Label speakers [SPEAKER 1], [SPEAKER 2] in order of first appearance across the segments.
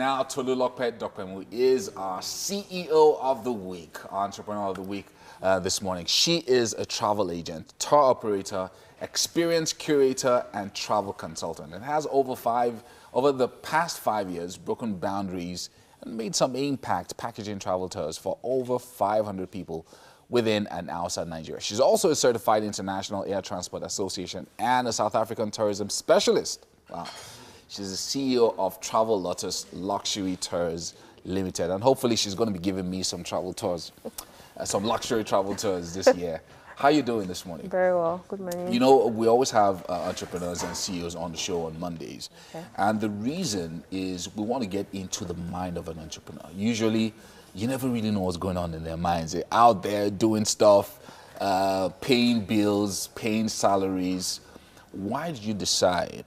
[SPEAKER 1] Now, Tolulope Dopemu is our CEO of the week, entrepreneur of the week this morning. She is a travel agent, tour operator, experience curator, and travel consultant. And has over the past 5 years, broken boundaries and made some impact packaging travel tours for over 500 people within and outside Nigeria. She's also a certified International Air Transport Association and a South African tourism specialist. Wow. She's the CEO of Travelotus Luxury Tours Limited, and hopefully she's going to be giving me some travel tours, some luxury travel tours this year. How are you doing this morning?
[SPEAKER 2] Very well. Good morning.
[SPEAKER 1] You know, we always have entrepreneurs and CEOs on the show on Mondays. Okay. And the reason is we want to get into the mind of an entrepreneur. Usually, you never really know what's going on in their minds. They're out there doing stuff, paying bills, paying salaries. Why did you decide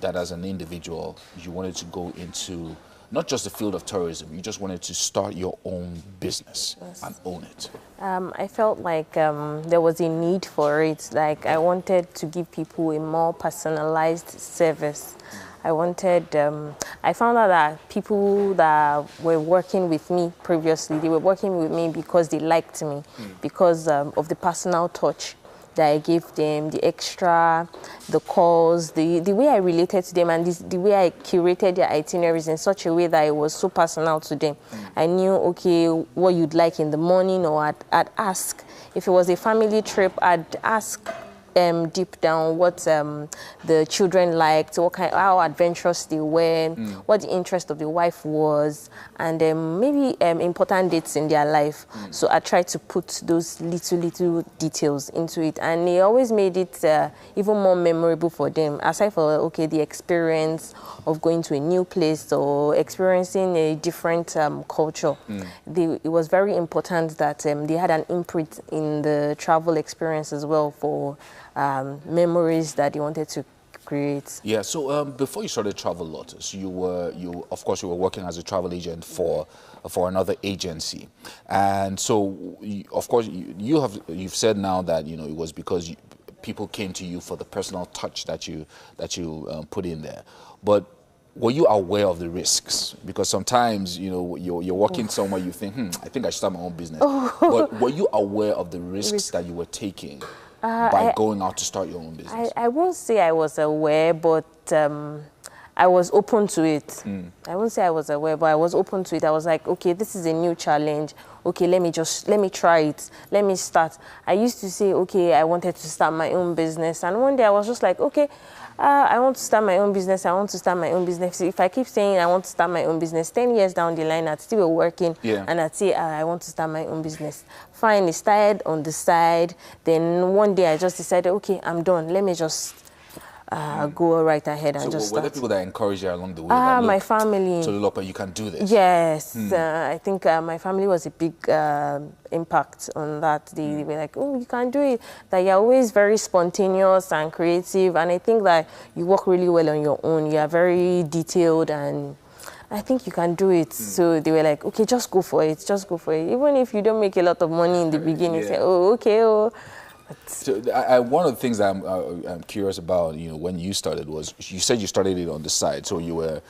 [SPEAKER 1] that as an individual, you wanted to go into not just the field of tourism, you just wanted to start your own business and own it?
[SPEAKER 2] I felt like there was a need for it. Like I wanted to give people a more personalized service. I found out that people that were working with me previously, they were working with me because they liked me, because of the personal touch that I gave them, the extra, the calls, the way I related to them, and the way I curated their itineraries in such a way that it was so personal to them. I knew, okay, what you'd like in the morning, or I'd ask. If it was a family trip, I'd ask deep down what the children liked, how adventurous they were, what the interest of the wife was, and maybe important dates in their life. So I tried to put those little details into it, and it always made it even more memorable for them. Aside from, okay, the experience of going to a new place or experiencing a different culture, it was very important that they had an imprint in the travel experience as well for memories that you wanted to create. Yeah.
[SPEAKER 1] So before you started Travelotus, you of course were working as a travel agent for another agency, and so of course you've said now that it was because people came to you for the personal touch that you put in there, but were you aware of the risks? Because sometimes, you're working somewhere, you think, I think I should start my own business. But were you aware of the risks that you were taking by going out to start your own business?
[SPEAKER 2] I won't say I was aware, but I was open to it. I won't say I was aware, but I was open to it. I was like, okay, this is a new challenge. Okay, let me try it. Let me start. I used to say, okay, I wanted to start my own business. And one day I was just like, okay, I want to start my own business. I want to start my own business. If I keep saying I want to start my own business, 10 years down the line, I'd still be working. And I'd say, I want to start my own business. Fine, it started on the side. Then one day I just decided, okay, I'm done. Let me just go right ahead and just start.
[SPEAKER 1] Were there people that encouraged you along the way?
[SPEAKER 2] My family.
[SPEAKER 1] Tolulope, you can do this.
[SPEAKER 2] Yes, I think my family was a big impact on that. They were like, oh, you can do it. That you're always very spontaneous and creative, and I think that you work really well on your own. You are very detailed, and I think you can do it. So they were like, okay, just go for it. Just go for it. Even if you don't make a lot of money in the beginning, say, oh, okay, oh.
[SPEAKER 1] So one of the things that I'm curious about, when you started was, you said you started it on the side, so you were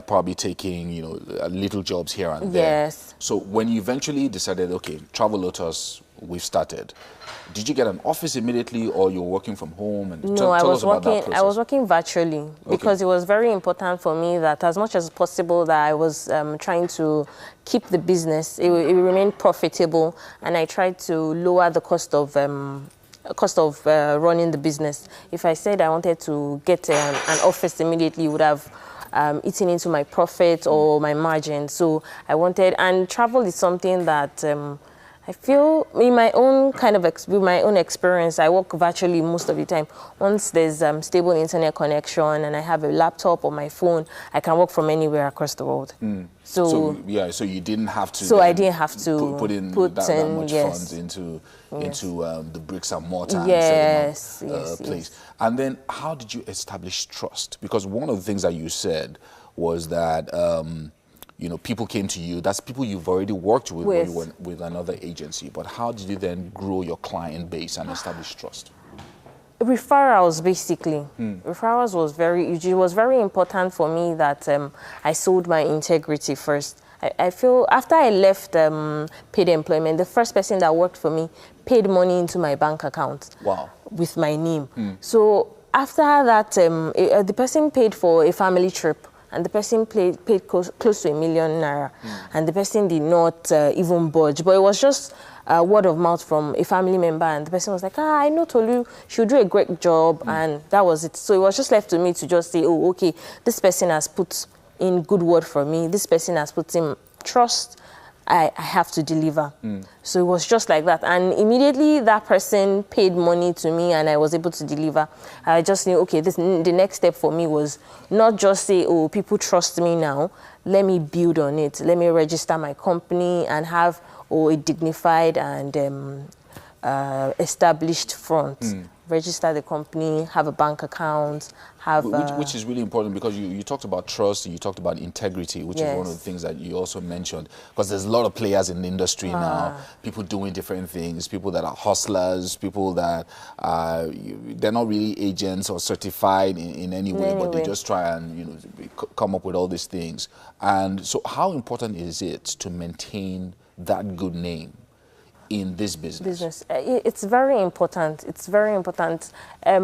[SPEAKER 1] probably taking, little jobs here and there.
[SPEAKER 2] Yes.
[SPEAKER 1] So when you eventually decided, okay, Travelotus, we've started, did you get an office immediately, or you were working from home? And
[SPEAKER 2] no, I was working virtually, because it was very important for me that as much as possible that I was trying to keep the business, it remained profitable, and I tried to lower the cost of running the business. If I said I wanted to get an office immediately, it would have eaten into my profit or my margin. So I wanted, and travel is something that I feel in my own with my own experience, I work virtually most of the time. Once there's stable internet connection and I have a laptop or my phone, I can work from anywhere across the world. So
[SPEAKER 1] you didn't have to.
[SPEAKER 2] So I didn't have to
[SPEAKER 1] put that much funds into the bricks and mortar place. Yes. And then, how did you establish trust? Because one of the things that you said was that people came to you. That's people you've already worked with when you were with another agency. But how did you then grow your client base and establish trust?
[SPEAKER 2] Referrals, basically. Referrals was very important for me that I sold my integrity first. I feel after I left paid employment, the first person that worked for me paid money into my bank account.
[SPEAKER 1] Wow.
[SPEAKER 2] With my name. So after that, the person paid for a family trip, and the person paid close to ₦1 million, and the person did not even budge. But it was just word of mouth from a family member, and the person was like, I know Tolu, she'll do a great job, and that was it. So it was just left to me to just say, oh, okay, this person has put in good word for me, this person has put in trust, I have to deliver. So it was just like that. And immediately that person paid money to me and I was able to deliver. I just knew, okay, the next step for me was not just say, oh, people trust me now. Let me build on it. Let me register my company and have a dignified and established front. Register the company, have a bank account, have...
[SPEAKER 1] Which is really important, because you talked about trust, you talked about integrity, which is one of the things that you also mentioned. Because there's a lot of players in the industry now, people doing different things, people that are hustlers, people that they're not really agents or certified in any way, but they just try and come up with all these things. And so how important is it to maintain that good name in this business?
[SPEAKER 2] It's very important. It's very important. I'd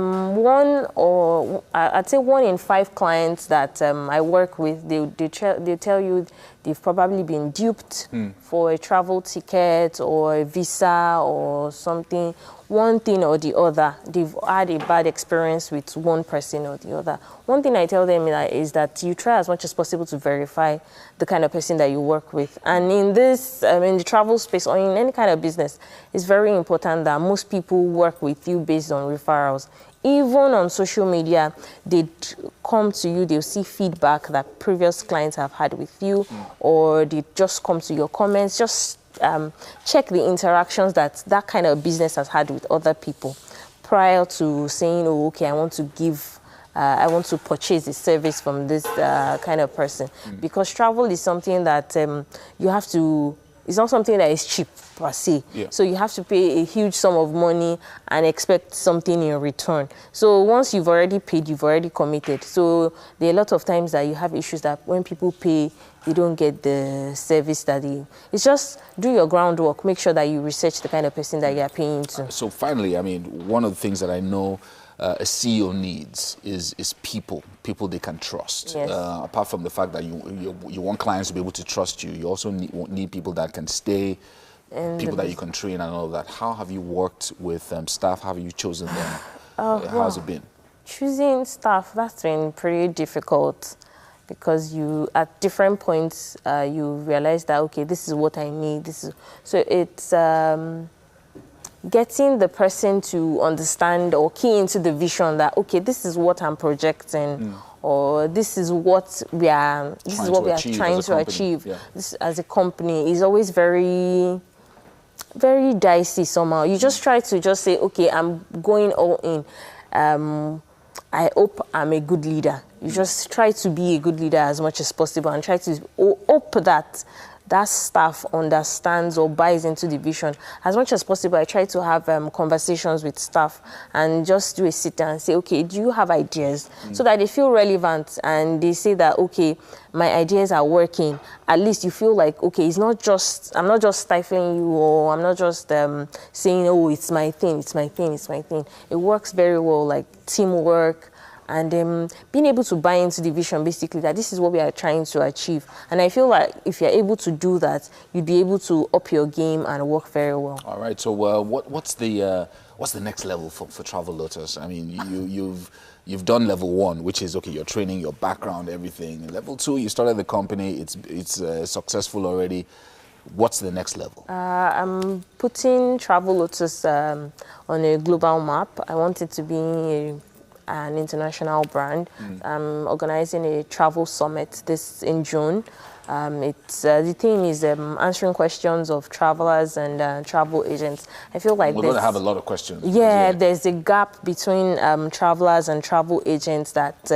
[SPEAKER 2] say 1 in 5 clients that I work with, they tell you they've probably been duped for a travel ticket or a visa or something. One thing or the other, they've had a bad experience with one person or the other. One thing I tell them is that you try as much as possible to verify the kind of person that you work with. And in this, in the travel space or in any kind of business, it's very important that most people work with you based on referrals. Even on social media, they come to you, they'll see feedback that previous clients have had with you, or they just come to your comments. Just check the interactions that kind of business has had with other people prior to saying, oh, okay, I want to purchase a service from this kind of person. Because travel is something that you have to, it's not something that is cheap per se. So you have to pay a huge sum of money and expect something in return. So once you've already paid, you've already committed. So there are a lot of times that you have issues that when people pay, they don't get the service that it's just do your groundwork, make sure that you research the kind of person that you're paying to.
[SPEAKER 1] So finally, I mean, one of the things that I know a CEO needs is people they can trust. Apart from the fact that you want clients to be able to trust you, you also need people that can stay, people that you can train and all of that. How have you worked with staff? How have you chosen them? How's it been?
[SPEAKER 2] Choosing staff, that's been pretty difficult, because you at different points you realize that, okay, this is what I need. So it's getting the person to understand or key into the vision that, okay, this is what I'm projecting, or this is what we are trying to achieve. This as a company is always very, very dicey somehow. You just try to just say, okay, I'm going all in. I hope I'm a good leader. You just try to be a good leader as much as possible and try to hope that staff understands or buys into the vision. As much as possible, I try to have conversations with staff and just do a sit down and say, okay, do you have ideas? So that they feel relevant and they say that, okay, my ideas are working. At least you feel like, okay, I'm not just stifling you, or I'm not just saying, oh, it's my thing, it's my thing, it's my thing. It works very well, like teamwork, and being able to buy into the vision, basically, that this is what we are trying to achieve. And I feel like if you're able to do that, you'd be able to up your game and work very well.
[SPEAKER 1] All right. So what's the next level for Travelotus? I mean, you've done level 1, which is, okay, your training, your background, everything. Level 2, you started the company. It's successful already. What's the next level?
[SPEAKER 2] I'm putting Travelotus on a global map. I want it to be an international brand. I'm organizing a travel summit in June. The theme is answering questions of travelers and travel agents. I feel like
[SPEAKER 1] we're going to have a lot of questions.
[SPEAKER 2] Yeah, there's a gap between travelers and travel agents that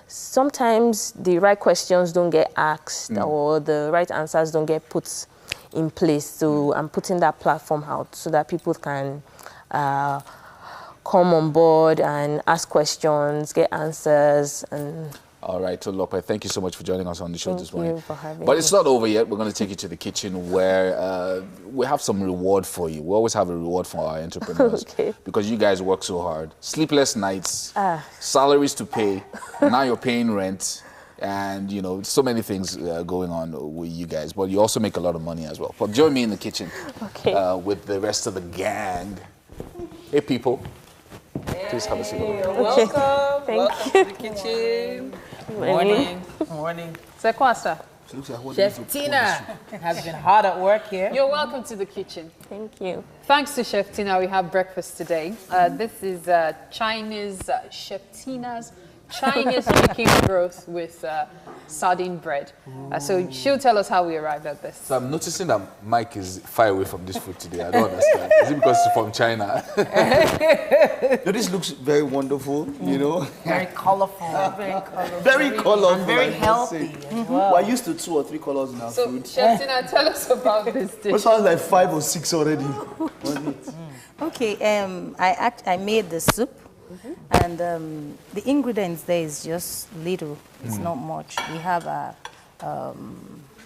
[SPEAKER 2] sometimes the right questions don't get asked or the right answers don't get put in place. So I'm putting that platform out so that people can come on board and ask questions, get answers, and
[SPEAKER 1] all right, Tolulope, thank you so much for joining us on the show this morning.
[SPEAKER 2] Thank you for having me.
[SPEAKER 1] But it's not over yet. We're going to take you to the kitchen where we have some reward for you. We always have a reward for our entrepreneurs
[SPEAKER 2] Okay.
[SPEAKER 1] because you guys work so hard. Sleepless nights, salaries to pay, now you're paying rent, and you know, so many things going on with you guys. But you also make a lot of money as well. But join me in the kitchen with the rest of the gang. Hey, people. Please have a seat.
[SPEAKER 3] Welcome.
[SPEAKER 2] Thank
[SPEAKER 3] Welcome to the kitchen. Morning. Morning.
[SPEAKER 4] Sequasa.
[SPEAKER 3] Chef Tina has been hard at work here.
[SPEAKER 4] You're welcome to the kitchen.
[SPEAKER 2] Thank you.
[SPEAKER 4] Thanks to Chef Tina, we have breakfast today. This is Chinese Chef Tina's Chinese chicken broth with sardine bread. So she'll tell us how we arrived at this.
[SPEAKER 1] So I'm noticing that Mike is far away from this food today. I don't understand. Is it because it's from China?
[SPEAKER 5] No, this looks very wonderful, you know.
[SPEAKER 3] Very colorful. Very colorful.
[SPEAKER 5] Very colorful.
[SPEAKER 3] Very healthy.
[SPEAKER 5] We're used to 2 or 3 colors in our
[SPEAKER 4] So
[SPEAKER 5] food.
[SPEAKER 4] Chef Tina, tell us about this dish.
[SPEAKER 5] It sounds like 5 or 6 already.
[SPEAKER 6] Okay, I made the soup, and the ingredients there is just little. It's not much. We have a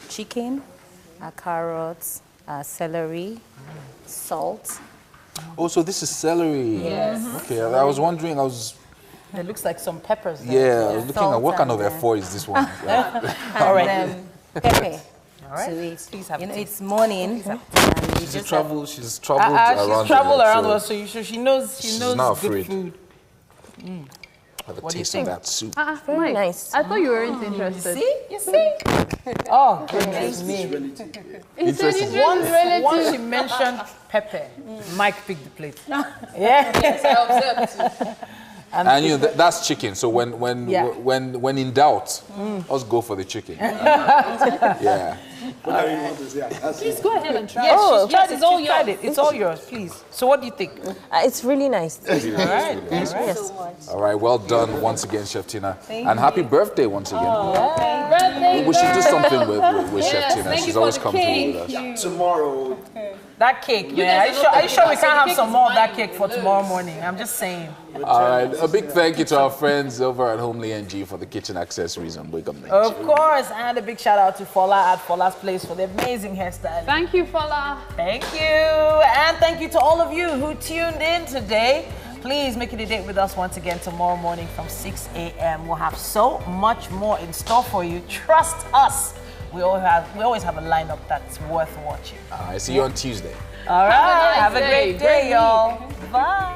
[SPEAKER 6] chicken, carrots, celery, salt.
[SPEAKER 1] Oh, so this is celery.
[SPEAKER 6] Yes.
[SPEAKER 1] Okay, I was wondering,
[SPEAKER 3] It looks like some peppers there.
[SPEAKER 1] yeah, I was looking at what kind of
[SPEAKER 6] Salt
[SPEAKER 1] F4 is this one?
[SPEAKER 3] All right.
[SPEAKER 6] And pepper.
[SPEAKER 3] All right.
[SPEAKER 6] So it's,
[SPEAKER 3] Please have
[SPEAKER 6] you know,
[SPEAKER 3] a
[SPEAKER 6] it's morning. And we
[SPEAKER 1] She's
[SPEAKER 6] just
[SPEAKER 1] traveled around.
[SPEAKER 3] She's traveled
[SPEAKER 1] the
[SPEAKER 3] around
[SPEAKER 1] world,
[SPEAKER 3] us, so she knows
[SPEAKER 1] she's not
[SPEAKER 3] good
[SPEAKER 1] afraid.
[SPEAKER 3] food.
[SPEAKER 1] Have a
[SPEAKER 3] What do you
[SPEAKER 1] taste of
[SPEAKER 3] think?
[SPEAKER 1] that soup.
[SPEAKER 2] Very
[SPEAKER 4] Mike,
[SPEAKER 2] nice.
[SPEAKER 4] I thought you weren't interested.
[SPEAKER 3] You see? Oh, goodness me.
[SPEAKER 1] Interesting.
[SPEAKER 3] Once she mentioned pepper, Mike picked the plate. Yeah.
[SPEAKER 4] Yes, I observed too.
[SPEAKER 1] And you know, that's chicken. So when
[SPEAKER 3] Yeah.
[SPEAKER 1] when in doubt, let's go for the chicken. Yeah.
[SPEAKER 5] What I really want to say,
[SPEAKER 4] Please go ahead and try.
[SPEAKER 3] Yes, she's tried it.
[SPEAKER 4] it's all
[SPEAKER 3] She's tried
[SPEAKER 4] yours.
[SPEAKER 3] it. It's all yours, please. So what do you think?
[SPEAKER 2] It's really nice.
[SPEAKER 3] All right.
[SPEAKER 2] Yes.
[SPEAKER 1] All right. Well done once again, Chef Tina. And happy birthday once again.
[SPEAKER 4] Birthday.
[SPEAKER 1] We should do something with Chef
[SPEAKER 4] Yes,
[SPEAKER 1] Tina.
[SPEAKER 4] thank you
[SPEAKER 1] She's
[SPEAKER 4] for
[SPEAKER 1] always
[SPEAKER 4] the
[SPEAKER 1] come through
[SPEAKER 4] cake.
[SPEAKER 1] with us.
[SPEAKER 5] tomorrow.
[SPEAKER 3] That cake, man.
[SPEAKER 4] guys
[SPEAKER 3] Are you sure we
[SPEAKER 4] so
[SPEAKER 3] can't
[SPEAKER 4] the
[SPEAKER 3] have
[SPEAKER 4] cake
[SPEAKER 3] some
[SPEAKER 4] is
[SPEAKER 3] more of that
[SPEAKER 4] mine,
[SPEAKER 3] cake for
[SPEAKER 4] you
[SPEAKER 3] tomorrow
[SPEAKER 4] lose.
[SPEAKER 3] morning? I'm just saying.
[SPEAKER 1] All right. A big thank you to our friends over at Homely NG for the kitchen accessories on Wake Up
[SPEAKER 3] Of
[SPEAKER 1] Nigeria.
[SPEAKER 3] course, and a big shout out to Fola at Fola's Place for the amazing hairstyle.
[SPEAKER 4] Thank you, Fola.
[SPEAKER 3] Thank you. And thank you to all of you who tuned in today. Please make it a date with us once again tomorrow morning from 6 a.m. We'll have so much more in store for you. Trust us. We always have a lineup that's worth watching.
[SPEAKER 1] All right. See you on Tuesday.
[SPEAKER 3] All right.
[SPEAKER 4] nice
[SPEAKER 3] Have a
[SPEAKER 4] day.
[SPEAKER 3] great day,
[SPEAKER 4] Great week.
[SPEAKER 3] y'all. Bye.